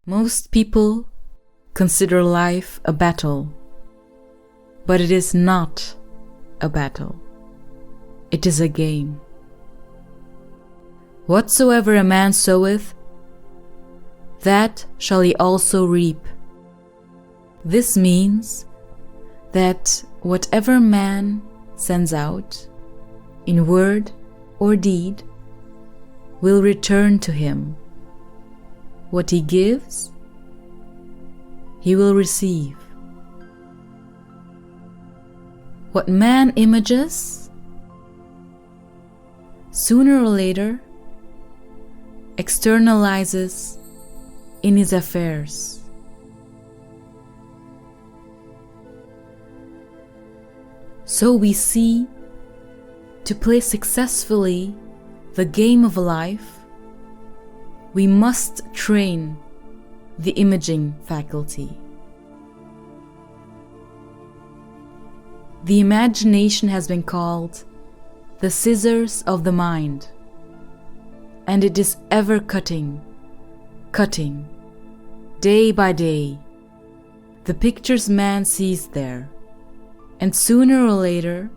Most people consider life a battle, but it is not a battle. It is a game. Whatsoever a man soweth, that shall he also reap. This means that whatever man sends out, in word or deed, will return to him. What he gives, he will receive. What man images, sooner or later, externalizes in his affairs. So we see, to play successfully the game of life, we must train the imaging faculty. The imagination has been called the scissors of the mind, and it is ever cutting, day by day, the pictures man sees there, and sooner or later,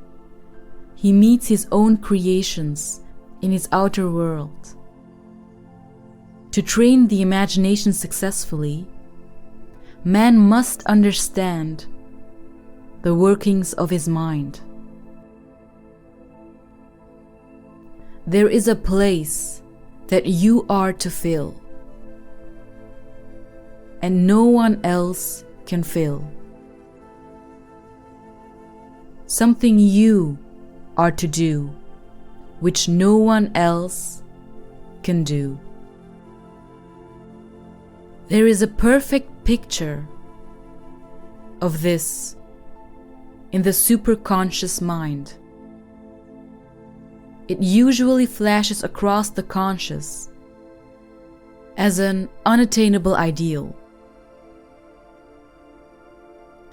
he meets his own creations in his outer world. To train the imagination successfully, man must understand the workings of his mind. There is a place that you are to fill, and no one else can fill. Something you are to do, which no one else can do. There is a perfect picture of this in the superconscious mind. It usually flashes across the conscious as an unattainable ideal,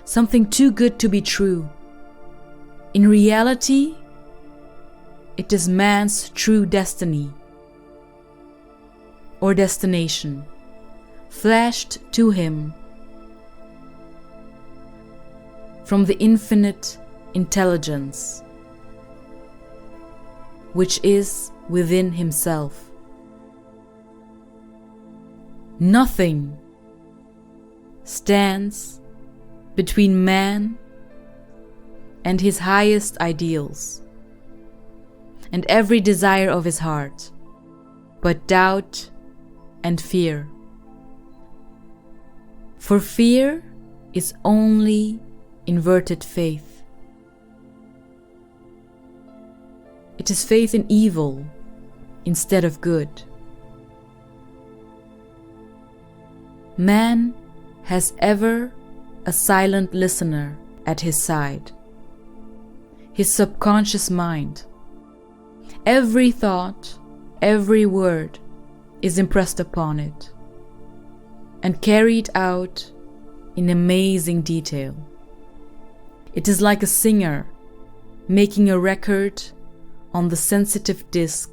something too good to be true. In reality, it is man's true destiny or destination, flashed to him from the infinite intelligence which is within himself. Nothing stands between man and his highest ideals and every desire of his heart, but doubt and fear. For fear is only inverted faith. It is faith in evil instead of good. Man has ever a silent listener at his side, his subconscious mind. Every thought, every word is impressed upon it and carried out in amazing detail. It is like a singer making a record on the sensitive disc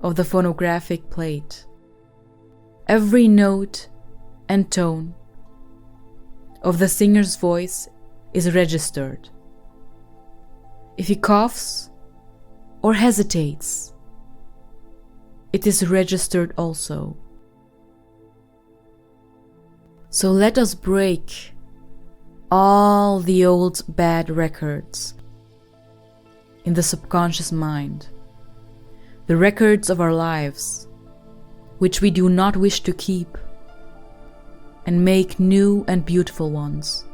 of the phonographic plate. Every note and tone of the singer's voice is registered. If he coughs or hesitates, it is registered also. So let us break all the old bad records in the subconscious mind, the records of our lives, which we do not wish to keep, and make new and beautiful ones.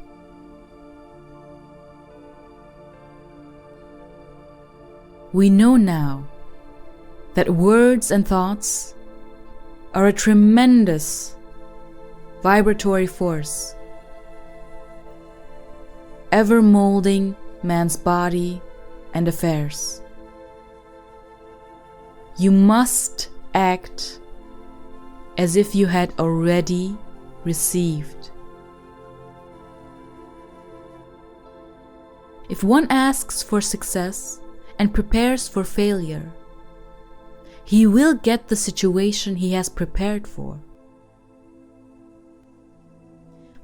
We know now that words and thoughts are a tremendous vibratory force, ever molding man's body and affairs. You must act as if you had already received. If one asks for success and prepares for failure, he will get the situation he has prepared for.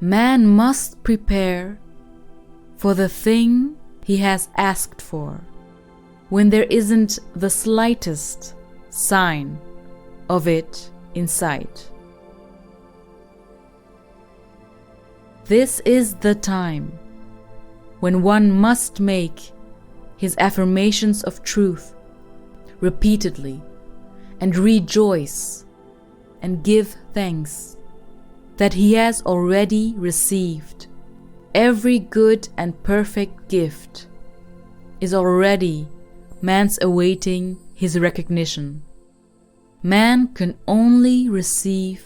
Man must prepare for the thing he has asked for when there isn't the slightest sign of it in sight. This is the time when one must make his affirmations of truth repeatedly and rejoice and give thanks that he has already received every good and perfect gift is already man's awaiting his recognition. Man can only receive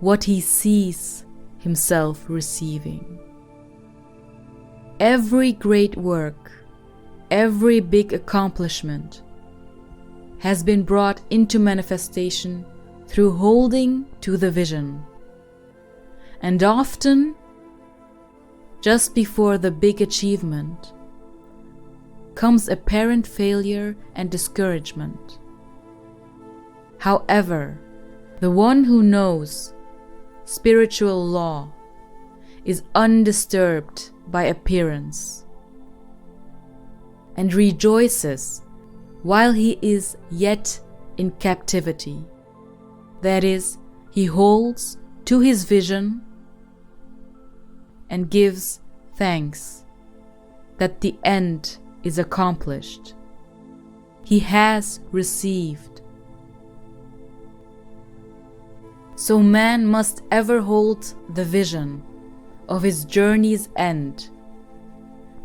what he sees himself receiving. Every great work, every big accomplishment has been brought into manifestation through holding to the vision. And often, just before the big achievement, comes apparent failure and discouragement. However, the one who knows spiritual law is undisturbed by appearance and rejoices while he is yet in captivity. That is, he holds to his vision and gives thanks that the end is accomplished. He has received. So man must ever hold the vision of his journey's end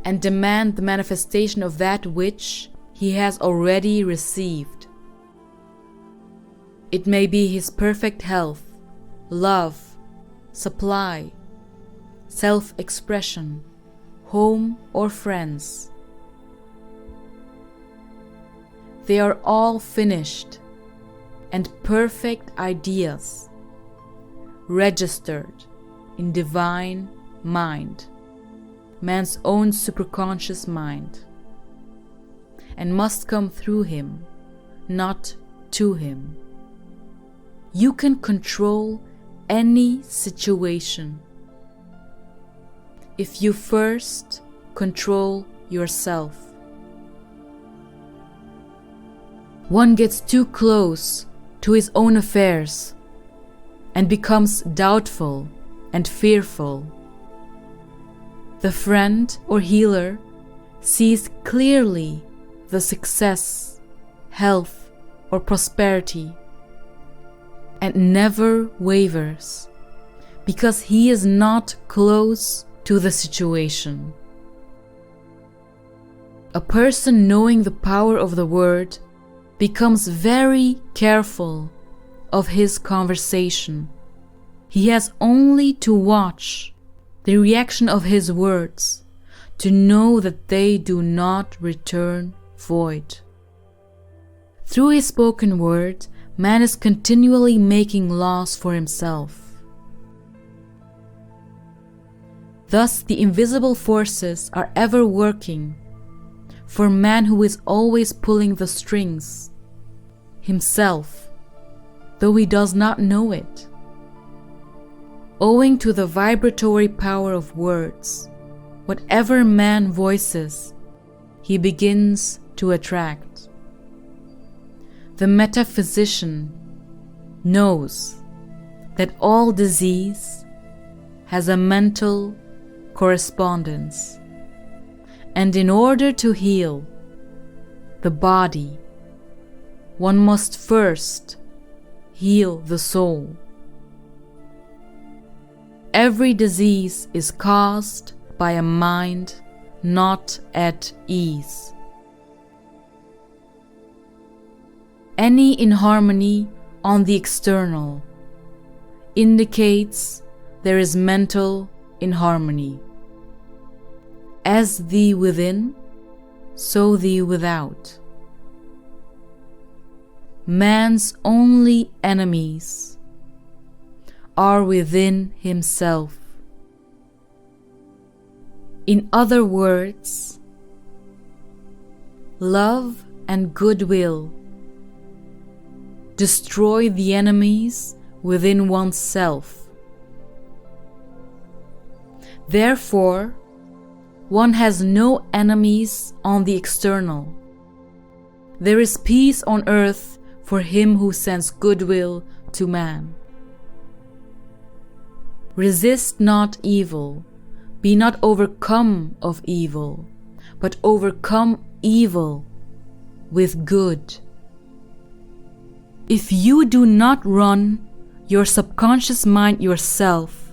and demand the manifestation of that which he has already received. It may be his perfect health, love, supply, self-expression, home or friends. They are all finished and perfect ideas, registered in divine mind, man's own superconscious mind, and must come through him, not to him. You can control any situation if you first control yourself. One gets too close to his own affairs and becomes doubtful and fearful. The friend or healer sees clearly the success, health, or prosperity and never wavers because he is not close to the situation. A person knowing the power of the word becomes very careful of his conversation. He has only to watch the reaction of his words to know that they do not return void. Through his spoken word, man is continually making laws for himself. Thus, the invisible forces are ever working for man who is always pulling the strings, himself, though he does not know it. Owing to the vibratory power of words, whatever man voices, he begins to attract. The metaphysician knows that all disease has a mental correspondence, and in order to heal the body, one must first heal the soul. Every disease is caused by a mind not at ease. Any inharmony on the external indicates there is mental inharmony. As the within, so the without. Man's only enemies are within himself. In other words, love and goodwill destroy the enemies within oneself. Therefore, one has no enemies on the external. There is peace on earth for him who sends goodwill to man. Resist not evil, be not overcome of evil, but overcome evil with good. If you do not run your subconscious mind yourself,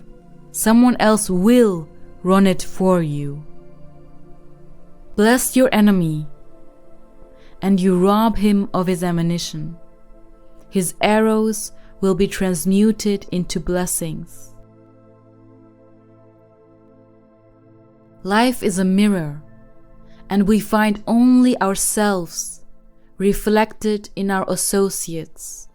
someone else will run it for you. Bless your enemy, and you rob him of his ammunition. His arrows will be transmuted into blessings. Life is a mirror, and we find only ourselves reflected in our associates.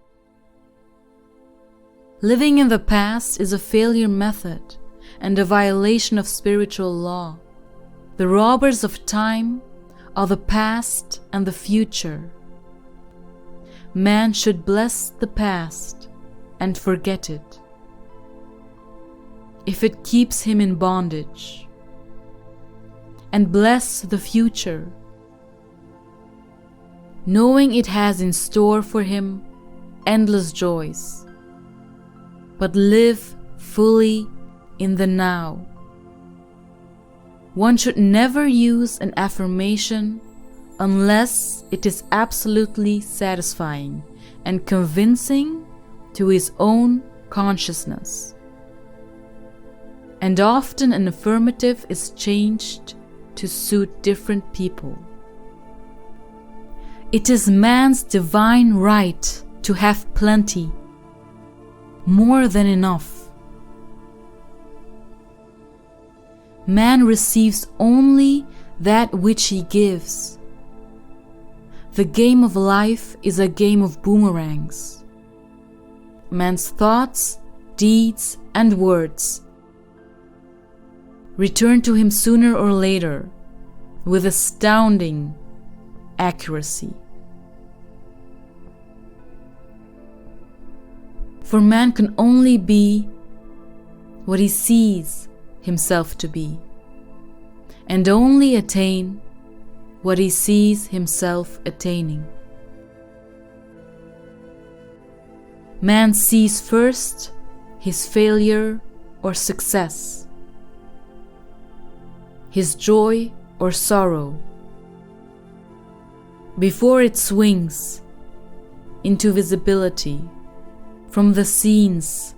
Living in the past is a failure method and a violation of spiritual law. The robbers of time are the past and the future. Man should bless the past and forget it, if it keeps him in bondage, and bless the future, knowing it has in store for him endless joys. But live fully in the now. One should never use an affirmation unless it is absolutely satisfying and convincing to his own consciousness. And often an affirmative is changed to suit different people. It is man's divine right to have plenty, more than enough. Man receives only that which he gives. The game of life is a game of boomerangs. Man's thoughts, deeds, and words return to him sooner or later with astounding accuracy. For man can only be what he sees himself to be, and only attain what he sees himself attaining. Man sees first his failure or success, his joy or sorrow, before it swings into visibility from the scenes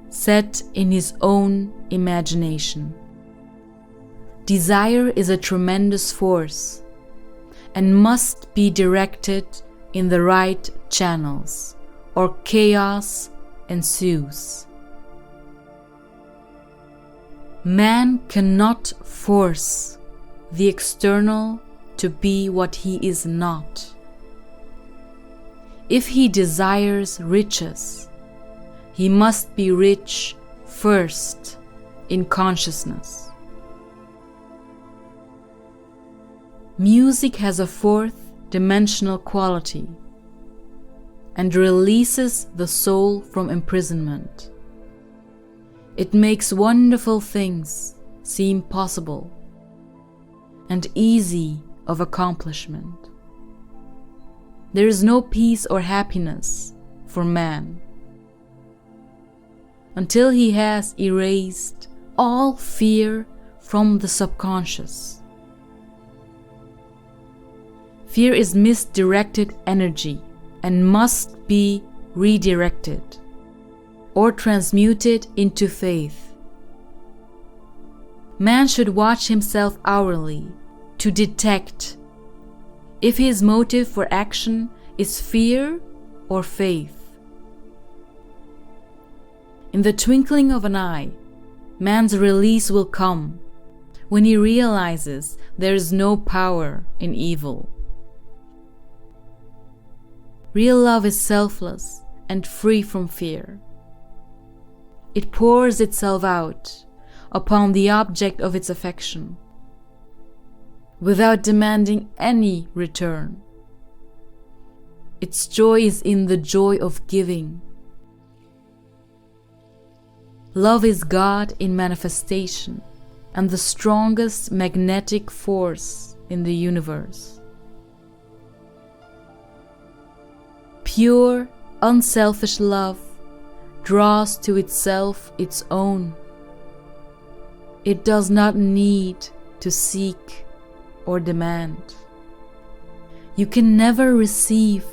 set in his own imagination. Desire is a tremendous force and must be directed in the right channels, or chaos ensues. Man cannot force the external to be what he is not. If he desires riches, he must be rich first in consciousness. Music has a fourth dimensional quality and releases the soul from imprisonment. It makes wonderful things seem possible and easy of accomplishment. There is no peace or happiness for man until he has erased all fear from the subconscious. Fear is misdirected energy and must be redirected or transmuted into faith. Man should watch himself hourly to detect if his motive for action is fear or faith. In the twinkling of an eye, man's release will come when he realizes there is no power in evil. Real love is selfless and free from fear. It pours itself out upon the object of its affection, without demanding any return. Its joy is in the joy of giving. love is God in manifestation and the strongest magnetic force in the universe. Pure, unselfish love draws to itself its own. It does not need to seek or demand. You can never receive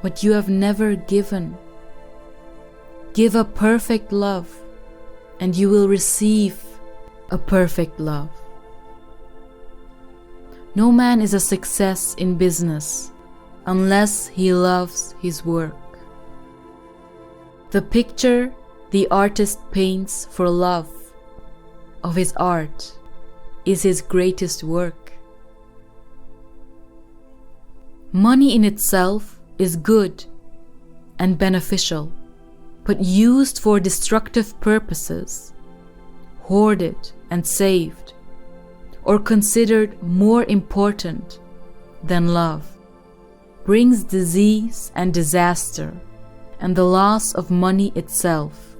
what you have never given. Give a perfect love, and you will receive a perfect love. No man is a success in business unless he loves his work. The picture the artist paints for love of his art is his greatest work. Money in itself is good and beneficial, but used for destructive purposes, hoarded and saved, or considered more important than love, brings disease and disaster and the loss of money itself.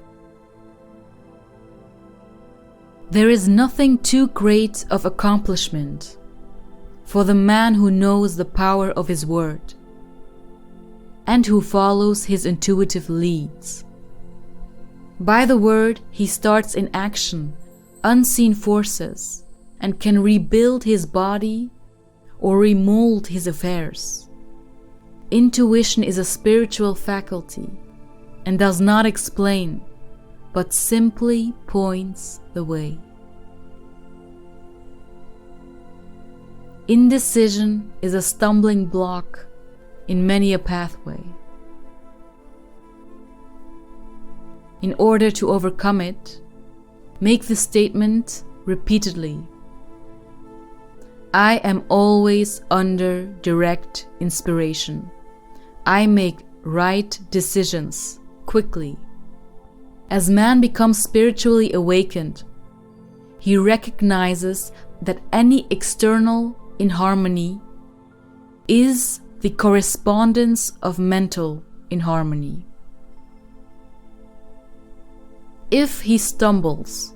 There is nothing too great of accomplishment for the man who knows the power of his word and who follows his intuitive leads. By the word, he starts in action unseen forces and can rebuild his body or remold his affairs. Intuition is a spiritual faculty and does not explain, but simply points the way. Indecision is a stumbling block in many a pathway. In order to overcome it, make the statement repeatedly: I am always under direct inspiration. I make right decisions quickly. As man becomes spiritually awakened, he recognizes that any external inharmony is the correspondence of mental inharmony. If he stumbles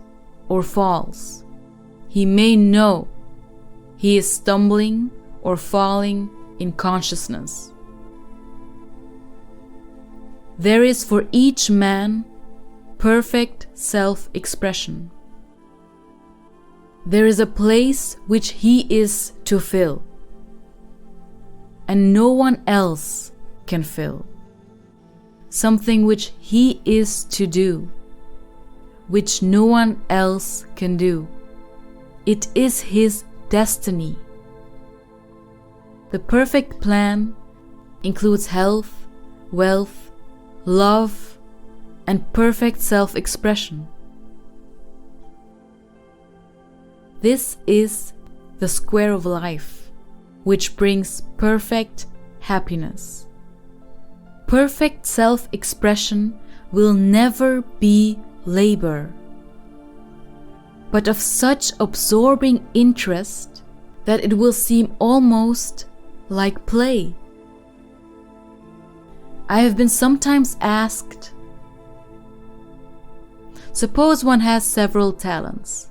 or falls, he may know he is stumbling or falling in consciousness. There is for each man perfect self-expression. There is a place which he is to fill, and no one else can fill. Something which he is to do, which no one else can do. It is his destiny. The perfect plan includes health, wealth, love, and perfect self-expression. This is the square of life, which brings perfect happiness. Perfect self-expression will never be labor, but of such absorbing interest that it will seem almost like play. I have been sometimes asked, suppose one has several talents.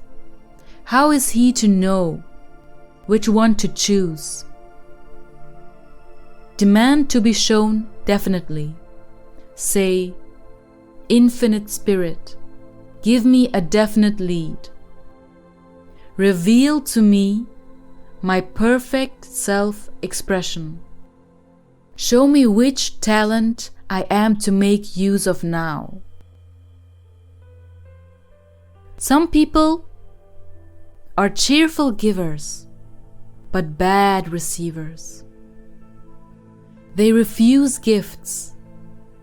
How is he to know which one to choose? Demand to be shown definitely. Say, Infinite Spirit, give me a definite lead. Reveal to me my perfect self-expression. Show me which talent I am to make use of now. Some people are cheerful givers, but bad receivers. They refuse gifts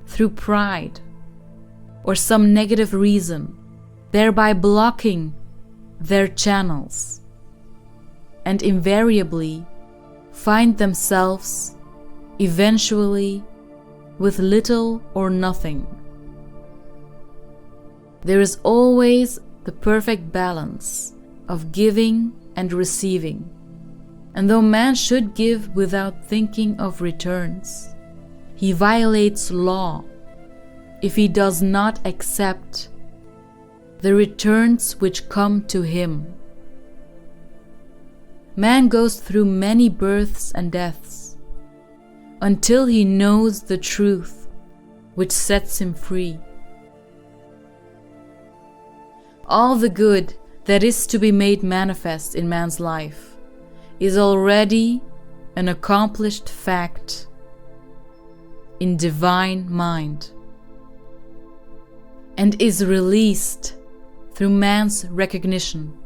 through pride or some negative reason, thereby blocking their channels, and invariably find themselves eventually with little or nothing. There is always the perfect balance of giving and receiving, and though man should give without thinking of returns, he violates law if he does not accept the returns which come to him. Man goes through many births and deaths until he knows the truth which sets him free. All the good that is to be made manifest in man's life is already an accomplished fact in divine mind, and is released through man's recognition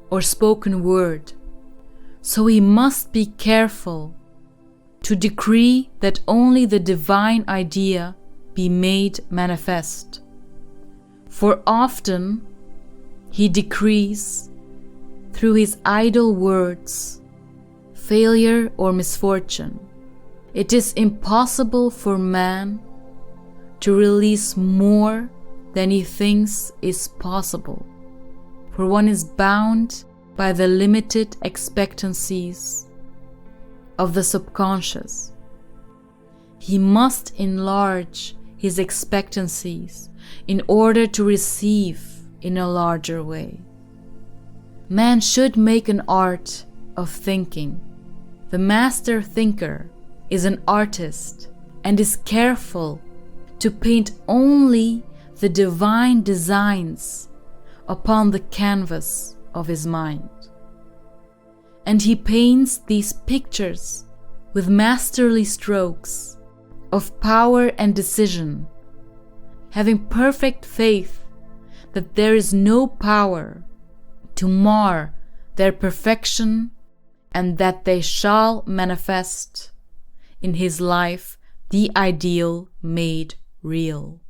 or spoken word. So he must be careful to decree that only the divine idea be made manifest. For often he decrees through his idle words failure or misfortune. It is impossible for man to release more than he thinks is possible, for one is bound by the limited expectancies of the subconscious. He must enlarge his expectancies in order to receive in a larger way. Man should make an art of thinking. The master thinker is an artist and is careful to paint only the divine designs upon the canvas of his mind. And he paints these pictures with masterly strokes of power and decision, having perfect faith that there is no power to mar their perfection and that they shall manifest in his life the ideal made real.